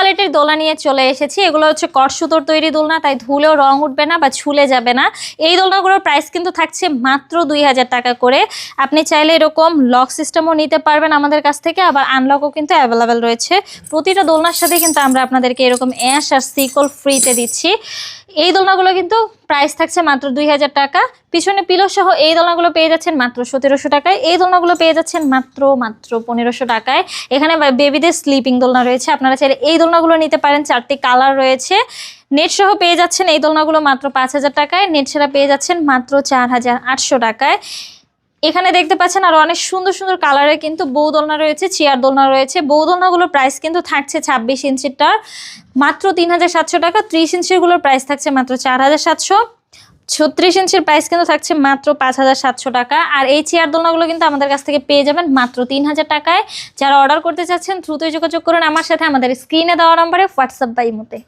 কোয়ালিটির দোলনা নিয়ে চলে এসেছি। এগুলো হচ্ছে কট সুতোর তৈরি দোলনা, তাই ধুলেও রং উঠবে না বা ছুলে যাবে না। এই দোলনাগুলোর প্রাইস কিন্তু থাকছে মাত্র 2000 টাকা করে। আপনি চাইলে এরকম লক সিস্টেমও নিতে পারবেন আমাদের কাছ থেকে, আবার আনলকও কিন্তু অ্যাভেলেবেল রয়েছে। প্রতিটা দোলনার সাথে কিন্তু আমরা আপনাদেরকে এরকম অ্যাশ আর সিকল ফ্রিতে দিচ্ছি। এই দোলনাগুলো কিন্তু প্রাইস থাকছে মাত্র 2000 টাকা। পিছনে পিলো সহ এই দোলনাগুলো পেয়ে যাচ্ছেন মাত্র 1700 টাকায়। এই দোলনাগুলো পেয়ে যাচ্ছেন মাত্র 1500 টাকায়। এখানে বেবিদের স্লিপিং দোলনা রয়েছে, আপনারা চাইলে এই দোলনাগুলো নিতে পারেন। 4টি কালার রয়েছে। নেট সহ পেয়ে যাচ্ছেন এই দোলনাগুলো মাত্র 5000 টাকায়। নেট ছাড়া পেয়ে যাচ্ছেন মাত্র 4800 টাকায়। এখানে দেখতে পাচ্ছেন আরো অনেক সুন্দর সুন্দর কালারের কিন্তু বউ দোলনা রয়েছে, চেয়ার দোলনা রয়েছে। বউ দোলনাগুলোর প্রাইস কিন্তু থাকছে 26 ইঞ্চিটার মাত্র 3700 টাকা। 30 ইঞ্চিগুলোর প্রাইস থাকছে মাত্র 4700। 36 ইঞ্চির প্রাইস কিন্তু থাকছে মাত্র 5700 টাকা। আর এই চেয়ার দোলনাগুলো কিন্তু আমাদের কাছ থেকে পেয়ে যাবেন মাত্র 3000 টাকায়। যারা অর্ডার করতে চাচ্ছেন দ্রুতই যোগাযোগ করুন আমার সাথে আমাদের স্ক্রিনে দেওয়া নম্বরে, হোয়াটসঅ্যাপ বা ইমোতে।